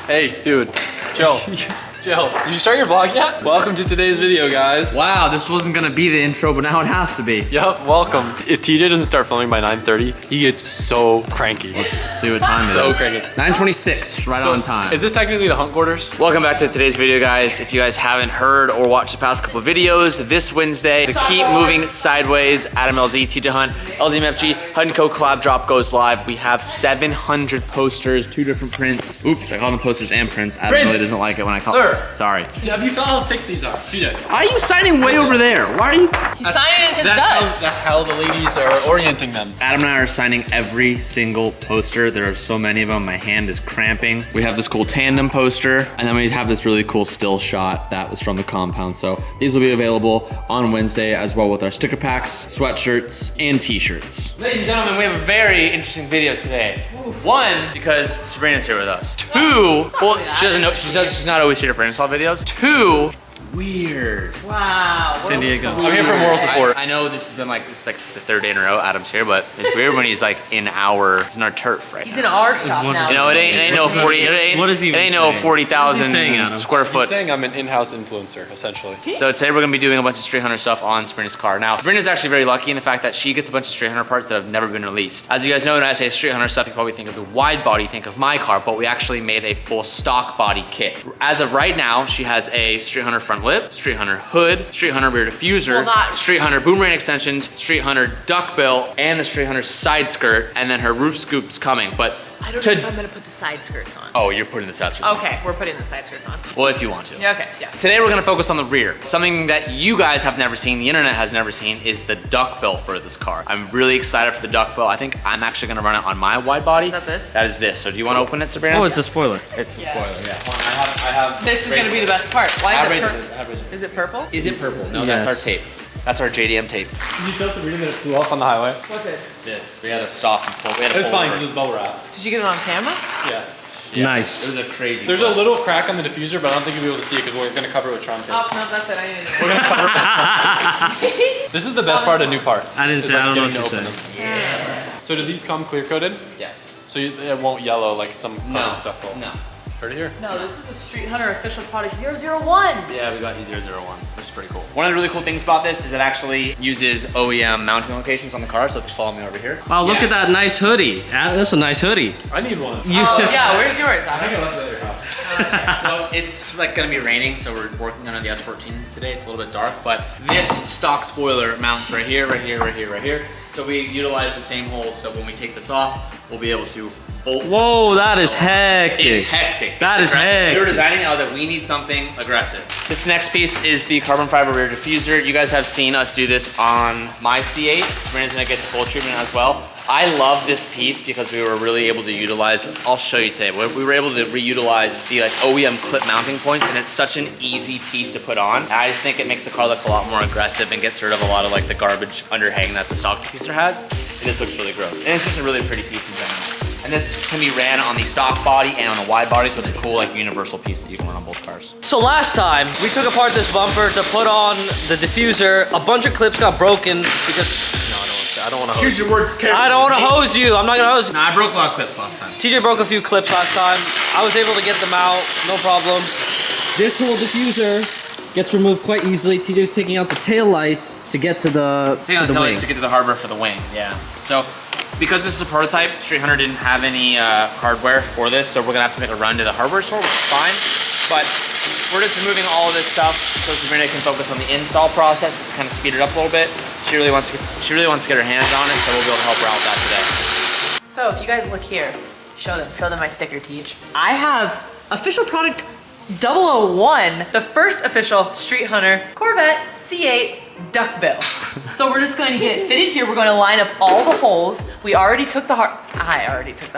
Hey, dude, chill. Chill. Did you start your vlog yet? Welcome to today's video, guys. Wow, this wasn't gonna be the intro, but now it has to be. Yep, welcome. If TJ doesn't start filming by 9:30, he gets so cranky. Let's see what time it is. So cranky. 9:26, right on time. Is this technically the hunt quarters? Welcome back to today's video, guys. If you guys haven't heard or watched the past couple of videos, this Wednesday, the Keep Moving Sideways, Adam LZ, TJ Hunt, LDMFG, Hunt & Co. collab drop goes live. We have 700 posters, 2 different prints. Oops, I call them posters and prints. Adam really doesn't like it when I call Sir. Sorry. Have you felt how thick these are? TJ. Why are you signing way over there? Why are you? He's signing in his dust. That's how the ladies are orienting them. Adam and I are signing every single poster. There are so many of them, my hand is cramping. We have this cool tandem poster, and then we have this really cool still shot that was from the compound. So these will be available on Wednesday as well with our sticker packs, sweatshirts, and t-shirts. Ladies and gentlemen, we have a very interesting video today. One, because Sabrina's here with us. 2, well, she doesn't know, she's not always here for install videos. 2, weird. Wow. San Diego. I'm here for moral support. I know this has been like, this is like the 3rd day in a row Adam's here, but it's weird when he's like he's in our turf right He's now. in our shop now. You know, it ain't no 40, What is he it ain't even no saying? 40,000 square I'm foot. saying I'm an in-house influencer, essentially. So today we're gonna be doing a bunch of StreetHunter stuff on Sabrina's car. Now, Sabrina's actually very lucky in the fact that she gets a bunch of StreetHunter parts that have never been released. As you guys know, when I say StreetHunter stuff, you probably think of the wide body, think of my car, but we actually made a full stock body kit. As of right now, she has a StreetHunter front lip, StreetHunter hood, StreetHunter rear diffuser, StreetHunter boomerang extensions, StreetHunter duckbill, and the StreetHunter side skirt, and then her roof scoop's coming. But I don't know if I'm gonna put the side skirts on. oh, you're putting the side skirts on. Okay, we're putting the side skirts on. Well, if you want to. Yeah, okay, yeah. Today we're gonna focus on the rear. Something that you guys have never seen, the internet has never seen, is the duckbill for this car. I'm really excited for the duckbill. I think I'm actually gonna run it on my wide body. Is that this? That is this. So do you wanna open it, Sabrina? Oh, it's a spoiler. It's Yeah. a spoiler, yeah. I have This is gonna be the best part. Why is it razor. purple? Is it purple? Is it purple? No, Yes. that's our tape. That's our JDM tape. Did you tell Sabrina that it flew off on the highway? What's it? This. We had to stop and pull. We had to It was pull fine over. because it was bubble wrap. Did you get it on camera? Yeah. Yeah. Nice. It was a crazy There's a little crack on the diffuser, but I don't think you'll be able to see it because we're gonna cover it with Tron tape. Oh, no, that's it. I didn't We're know. gonna cover it. This is the best part of new parts. I didn't is, say, I don't know getting what to you open said. them. So do these come clear coated? Yes. So it won't yellow like some current stuff will? No. Heard it here. No, this is a StreetHunter official product 001. Yeah, we got E001, which is pretty cool. One of the really cool things about this is it actually uses OEM mounting locations on the car, so if you follow me over here. Wow, look at that nice hoodie. That's a nice hoodie. I need one. Oh, yeah, where's yours? I think I left it at your house. So it's like gonna be raining, so we're working on the S14 today. It's a little bit dark, but this stock spoiler mounts right here, right here, right here, right here. So we utilize the same holes, so when we take this off, we'll be able to bolt. Whoa, that is hectic. It's hectic. That is aggressive. We were hectic. designing it, I was like, we need something aggressive. This next piece is the carbon fiber rear diffuser. You guys have seen us do this on my C8. Sabrina's gonna get the full treatment as well. I love this piece because we were really able to utilize, I'll show you today, we were able to reutilize the like OEM clip mounting points, and it's such an easy piece to put on. I just think it makes the car look a lot more aggressive and gets rid of a lot of like the garbage underhang that the stock diffuser has. It just looks really gross. And it's just a really pretty piece in general. And this can be ran on the stock body and on the wide body, so it's a cool like universal piece that you can run on both cars. So last time, we took apart this bumper to put on the diffuser. A bunch of clips got broken because, I don't want to hose Choose your words carefully. I don't want to hose you. I'm not going to hose you. Nah, I broke a lot of clips last time. TJ broke a few clips last time. I was able to get them out, no problem. This whole diffuser gets removed quite easily. TJ's taking out the tail lights to get to the Take on the wing. taillights to get to the hardware for the wing, yeah. So, because this is a prototype, StreetHunter didn't have any hardware for this, so we're gonna have to make a run to the hardware store, which is fine. But we're just removing all of this stuff so Sabrina can focus on the install process to kind of speed it up a little bit. She really wants to get her hands on it, so we'll be able to help her out with that today. So if you guys look here, show them my sticker, Teach. I have official product 001, the first official StreetHunter Corvette C8 duckbill. So we're just going to get it fitted here. We're going to line up all the holes. I already took the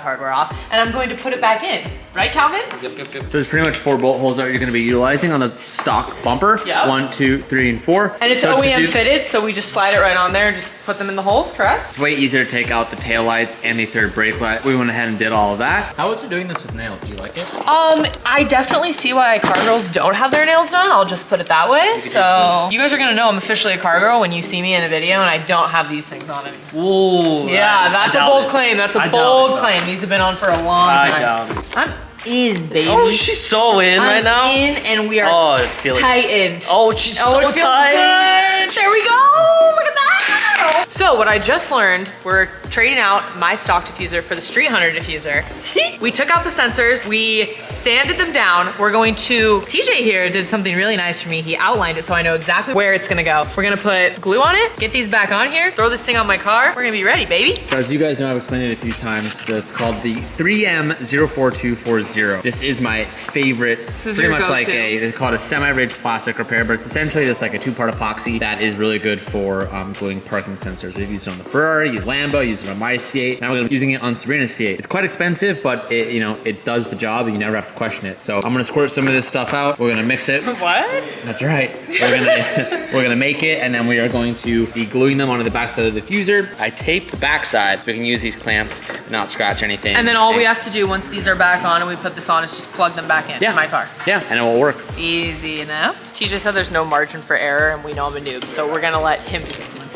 hardware off, and I'm going to put it back in. Right, Calvin? Yep. So there's pretty much 4 bolt holes that you're gonna be utilizing on the stock bumper. Yep. 1, 2, 3, and 4. And it's So to OEM do- fitted, so we just slide it right on there and just put them in the holes, correct? It's way easier to take out the tail lights and the third brake light. We went ahead and did all of that. How is it doing this with nails? Do you like it? I definitely see why car girls don't have their nails done. I'll just put it that way. So you guys are gonna know I'm officially a car girl when you see me in a video and I don't have these things on anymore. Ooh. Yeah, that's a bold claim. That's a bold claim. These have been on for a long time. I doubt it. in, baby. Oh, she's so in right now. In, and we are Oh, I feel it. tightened. Oh, she's so it feels tight. good. There we go. Look at that. So what I just learned, we're trading out my stock diffuser for the StreetHunter diffuser. We took out the sensors, we sanded them down. We're going to, TJ here did something really nice for me. He outlined it so I know exactly where it's gonna go. We're gonna put glue on it, get these back on here, throw this thing on my car. We're gonna be ready, baby. So as you guys know, I've explained it a few times. That's called the 3M04240. This is my favorite. This is pretty your much like go-to. they call it a semi-ridge plastic repair, but it's essentially just like a two-part epoxy that is really good for gluing parking sensors. We've used it on the Ferrari, used Lambo, used it on my C8. Now we're gonna be using it on Sabrina's C8. It's quite expensive, but it, you know, it does the job and you never have to question it. So I'm gonna squirt some of this stuff out. We're gonna mix it. What? That's right. We're gonna make it, and then we are going to be gluing them onto the backside of the diffuser. I taped the backside. We can use these clamps, not scratch anything. And then all we have to do once these are back on and we put this on is just plug them back in my car. Yeah, and it will work. Easy enough. TJ said there's no margin for error and we know I'm a noob, so we're gonna let him do this one.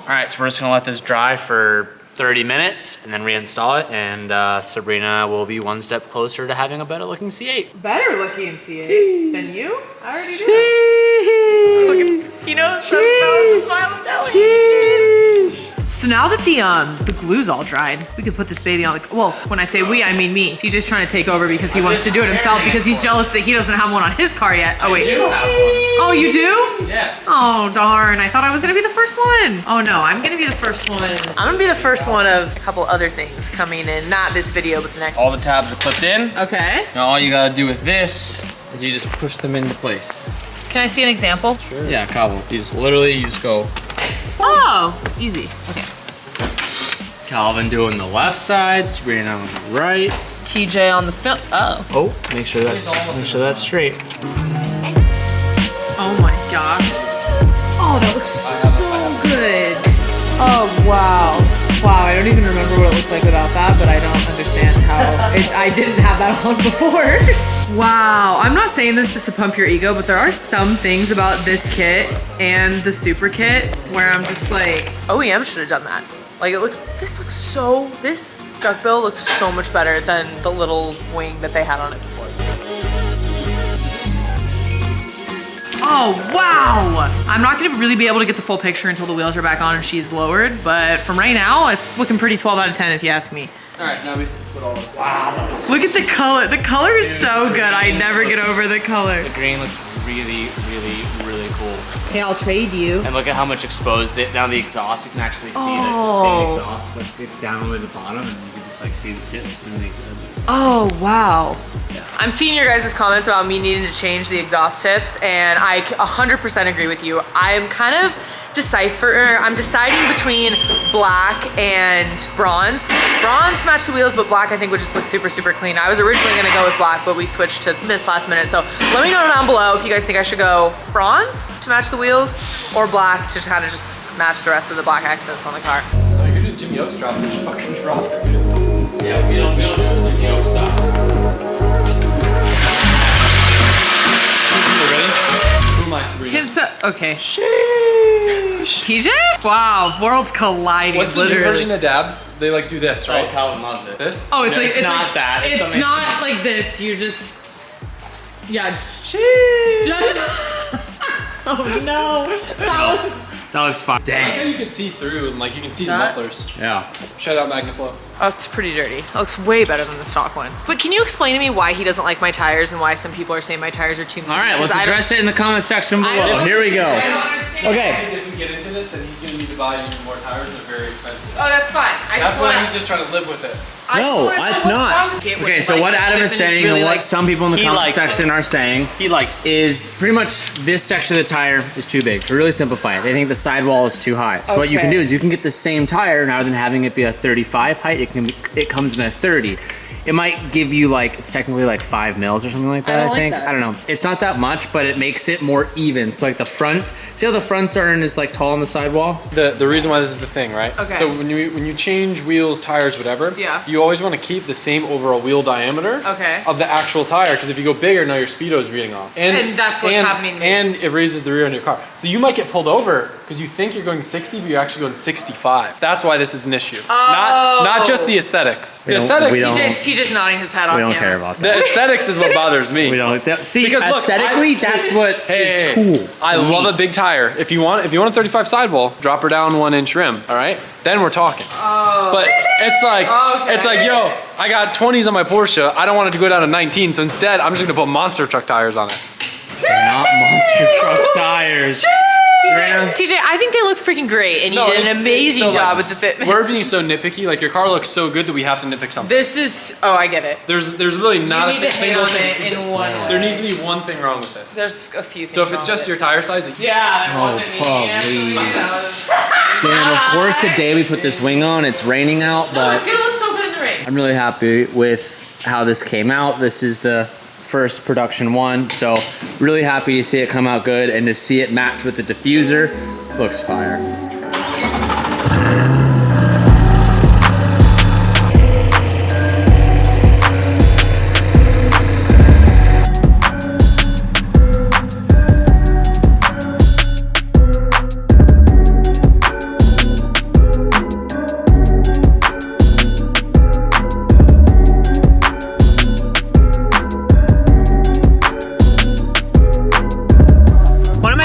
All right, so we're just gonna let this dry for 30 minutes and then reinstall it, and Sabrina will be one step closer to having a better looking C8. Better looking C8 than you? I already do. Look at, he knows that was the smile of Nelly. So now that the glue's all dried, we could put this baby on the, well, when I say we, I mean me. TJ's trying to take over because he wants to do it himself because he's jealous that he doesn't have one on his car yet. Oh wait. Oh, you do? Yes. Oh darn, I thought I was gonna be the first one. Oh no, I'm gonna be the first one. I'm gonna be the first one of a couple other things coming in, not this video, but the next. All the tabs are clipped in. Okay. Now all you gotta do with this is you just push them into place. Can I see an example? Yeah, cobble. You just literally, you just go. Oh, easy. Okay. Calvin doing the left side, Sabrina on the right. TJ on the film. Oh. Oh, make sure that's straight. Oh my gosh. Oh, that looks so good. Oh, wow. Wow, I don't even remember what it looked like without that, but I don't understand how I didn't have that on before. Wow, I'm not saying this just to pump your ego, but there are some things about this kit and the super kit where I'm just like, OEM should have done that. Like this Duckbill looks so much better than the little wing that they had on it before. Oh, wow! I'm not gonna really be able to get the full picture until the wheels are back on and she's lowered, but from right now, it's looking pretty 12 out of 10 if you ask me. All right, now we put all of wow. Look at the color. The color is so good. I never get over the color. The green looks really, really, really cool. Hey, I'll trade you. And look at how much exposed it. Now the exhaust, you can actually see Oh. Exhaust, like it's down at the bottom, and you can just like see the tips and the exhaust. Oh, wow. I'm seeing your guys' comments about me needing to change the exhaust tips, and I 100% agree with you. I'm kind of I'm deciding between black and bronze. Bronze to match the wheels, but black I think would just look super, super clean. I was originally gonna go with black, but we switched to this last minute. So let me know down below if you guys think I should go bronze to match the wheels or black to kind of just match the rest of the black accents on the car. No, you're doing Jimmy Oaks drop, just fucking drop it, dude. Yeah, we don't do the Jimmy Oaks stuff. Ready? Who am I, Sabrina? Okay. TJ? Wow, worlds colliding. What's the new literally. version of dabs? They like do this, right? Oh, Calvin loves it. This? Oh, it's No, like it's not like, that. It's It's something- not like this. You just, yeah. Just. Oh no, That looks fine. I think you can see through and like you can see the That- mufflers. Yeah. Shout out Magnaflow. Oh, it's pretty dirty. It looks way better than the stock one. But can you explain to me why he doesn't like my tires and why some people are saying my tires are too? All right, let's address it in the comment section below. don't- Here we go. Okay. Guys, if we get into this, then he's gonna need to buy you more tires and they're very expensive. Oh, that's fine. I That's just why want he's just trying to live with it. No, it's not. Okay, so what Adam is saying and what some people in the He comment likes section are saying He likes it. is pretty much this section of the tire is too big. To really simplify it, they think the sidewall is too high. So what you can Okay. do is you can get the same tire rather than having it be a 35 height. It comes in a 30. it might give you like, it's technically like 5 mils or something like that, I think. I don't know. It's not that much, but it makes it more even. So like the front, see how the fronts aren't as like tall on the sidewall? The reason why this is the thing, right? Okay. So when you change wheels, tires, whatever, Yeah. you always want to keep the same overall wheel diameter Okay. of the actual tire, because if you go bigger, now your speedo is reading off. And that's what's happening to me. And it raises the rear end of your car. So you might get pulled over because you think you're going 60, but you're actually going 65. That's why this is an issue. Not just the aesthetics. The aesthetics. TJ's nodding his head on We don't camera. care about that. The aesthetics is what bothers me. We don't. See, Because look, aesthetically, that's what is cool. I love a big tire. If you want a 35 sidewall, drop her down 1 inch rim. All right, then we're talking. But it's like, yo, I got 20s on my Porsche. I don't want it to go down to 19, so instead, I'm just gonna put monster truck tires on it. They're not monster truck tires. TJ, I think they look freaking great, and you did an amazing job with the fitment. We're being so nitpicky. Like your car looks so good that we have to nitpick something. This is, oh, I get it. There's really not You need a to single handle thing. it in one way. There needs to be one thing wrong with it. There's a few things So if it's wrong just with your tire size, it. Yeah, that wasn't me. please. Damn, of course the day we put this wing on, it's raining out, No, but it's gonna look so good in the rain. I'm really happy with how this came out. This is the first production one, so really happy to see it come out good and to see it match with the diffuser. Looks fire.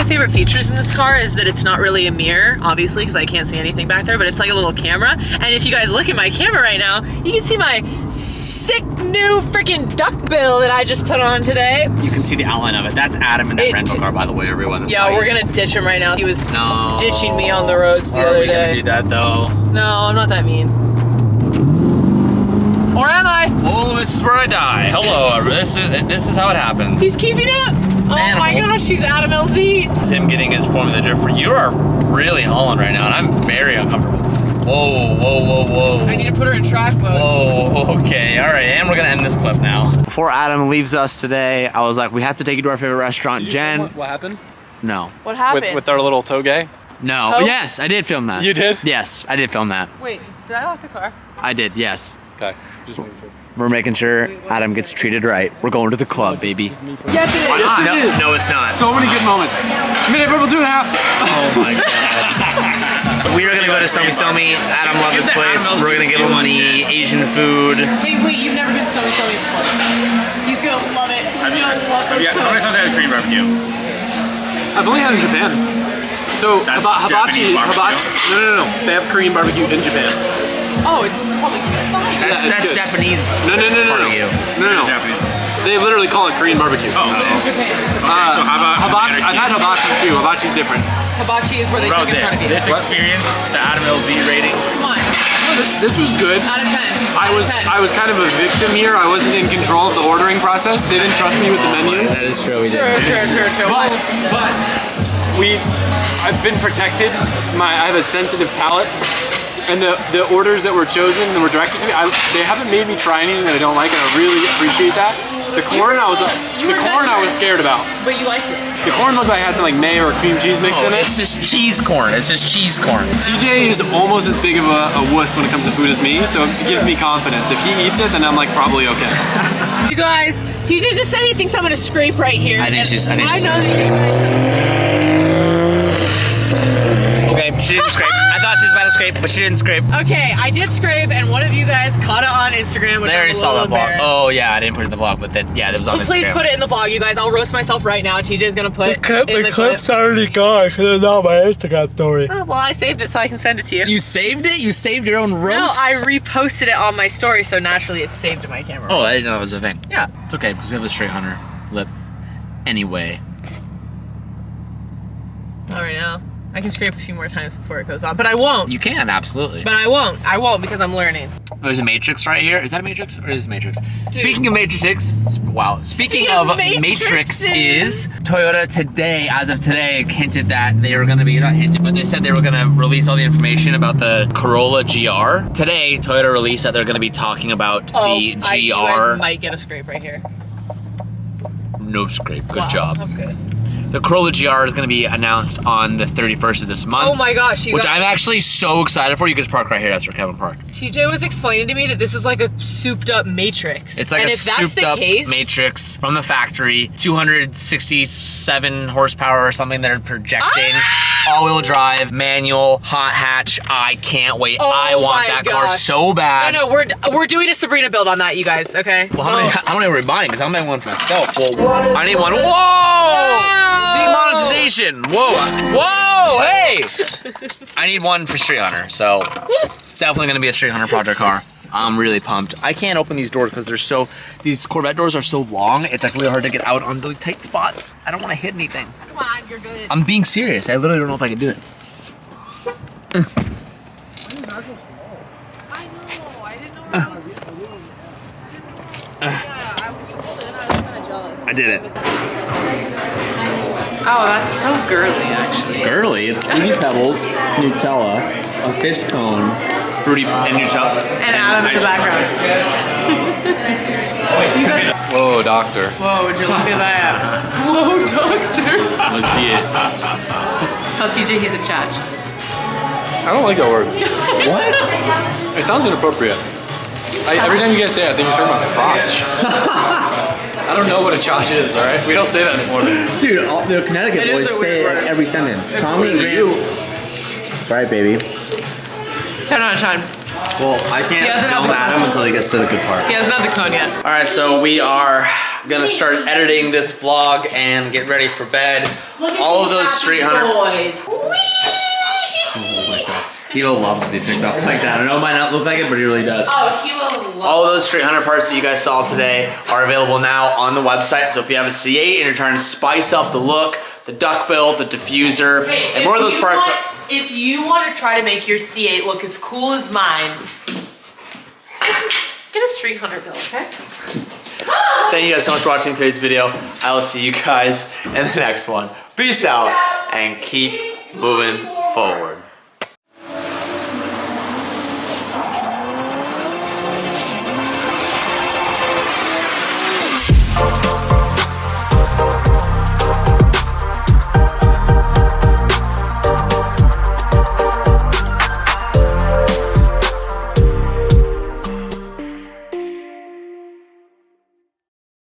Favorite features in this car is that it's not really a mirror, obviously, because I can't see anything back there, but it's like a little camera. And if you guys look at my camera right now, you can see my sick new freaking duckbill that I just put on today. You can see the outline of it. That's Adam in that rental car, by the way, everyone. Yeah, we're gonna ditch him right now. He was ditching me on the roads the other day. Are we gonna do that though? No, I'm not that mean. Or am I? Oh, this is where I die. Hello, this is how it happened. He's keeping up. Oh my gosh, he's Adam LZ. It's him getting his Formula Drift. You are really hauling right now, and I'm very uncomfortable. Whoa, whoa, whoa, whoa. I need to put her in track mode. Whoa, okay, all right, and we're gonna end this clip now. Before Adam leaves us today, I was like, we have to take you to our favorite restaurant. Did you Jen. film what happened? No. What happened? With our little toge? No. Oh. Yes, I did film that. You did? Yes, I did film that. Wait, did I lock the car? I did, yes. Okay. Just making sure. We're making sure Adam gets treated right. We're going to the club, baby. Yes, it is. Yes, it is. No, it's not. So many good moments. Minute purple 2.5. Oh my god. We are gonna go to Somi Somi. Adam loved this place. We're gonna give him the Asian food. Wait, you've never been to Somi Somi before. He's gonna love it. He's gonna love this. How many times have I had Korean barbecue? I've only had it in Japan. So hibachi. No. They have Korean barbecue in Japan. Oh, it's probably fine. That's good. Japanese. No. Part of you. No. Japanese. They literally call it Korean barbecue. Oh, In Japan. okay. So how about Hibachi? I've had hibachi too. Hibachi's different. Hibachi is where they cook in front of you. this experience, the Adam LZ rating. Come on. This was good. Out of 10. I was kind of a victim here. I wasn't in control of the ordering process. They didn't trust me with the menu. That is true. We did. True. But I've been protected. I have a sensitive palate. And the orders that were chosen and were directed to me, they haven't made me try anything that I don't like, and I really appreciate that. The corn I was scared about. But you liked it. The corn looked like it had some like mayo or cream cheese mixed in it. It's just cheese corn. It's just cheese corn. TJ is almost as big of a wuss when it comes to food as me, so it gives me confidence. If he eats it, then I'm like probably okay. You guys, TJ just said he thinks I'm gonna scrape right here. I think she's know gonna Okay, she didn't scrape. I thought she was about to scrape, but she didn't scrape. Okay, I did scrape, and one of you guys caught it on Instagram, which They already I'm a saw little the vlog. embarrassed. Oh yeah, I didn't put it in the vlog, but yeah, that was on Well, Instagram. please put it in the vlog, you guys. I'll roast myself right now. TJ's gonna put in the clip. already gone because it's not my Instagram story. Oh, well, I saved it so I can send it to you. You saved it? You saved your own roast? No, I reposted it on my story, so naturally it's saved to my camera. Oh, I didn't know that was a thing. Yeah. It's okay because we have a StreetHunter lip. Anyway. All right, now. I can scrape a few more times before it goes on, but I won't. You can, absolutely. But I won't. I won't because I'm learning. There's a matrix right here. Is that a matrix or is it a matrix? Speaking of matrices, wow. Speaking of matrices, Toyota today, as of today, hinted that they were gonna be, not hinted, but they said they were gonna release all the information about the Corolla GR. Today, Toyota released that they're gonna be talking about the GR. You guys might get a scrape right here. No scrape, good job. I'm good. The Corolla GR is going to be announced on the 31st of this month. Oh my gosh, which I'm actually so excited for. You can just park right here. That's where Kevin parked. TJ was explaining to me that this is like a souped up Matrix. It's like and a if that's souped up case, Matrix from the factory. 267 horsepower or something that are projecting. All-wheel drive, manual, hot hatch. I can't wait. I want that car so bad. No, we're doing a Sabrina build on that, you guys. Okay. Well, how many are we buying? Because I'm buying one for myself. Well, I need one. Whoa! Demonetization. Whoa! Hey! I need one for StreetHunter. So definitely gonna be a StreetHunter project car. I'm really pumped. I can't open these doors because these Corvette doors are so long. It's like really hard to get out on really tight spots. I don't want to hit anything. Come on, you're good. I'm being serious. I literally don't know if I can do it. I know. I didn't know that was... Yeah, when you pulled it in, I was kind of jealous. I did it. Oh, that's so girly, actually. Girly. It's Fruity Pebbles, Nutella, a fish cone, Fruity and Nutella. And Adam in the background. Whoa, doctor. Whoa, would you look at that? Whoa, doctor. Let's see it. Tell TJ he's a chach. I don't like that word. What? It sounds inappropriate. Every time you guys say it, I think you're talking about crotch. I don't know what a chotch is, all right? We don't say that anymore. Dude, the Connecticut boys say it like every sentence. Tommy and Graham. That's right, baby. 10 out of 10. Well, I can't film Adam until he gets to the good part. He hasn't had the cone yet. All right, so we are gonna start editing this vlog and get ready for bed. All of those StreetHunter. Kilo loves to be picked up like that. I know it might not look like it, but he really does. Oh, Kilo loves All of those StreetHunter parts that you guys saw today are available now on the website. So if you have a C8 and you're trying to spice up the look, the Duckbill, the Diffuser, and more of those parts. If you want to try to make your C8 look as cool as mine, get a StreetHunter bill, okay? Thank you guys so much for watching today's video. I will see you guys in the next one. Peace out and keep moving forward.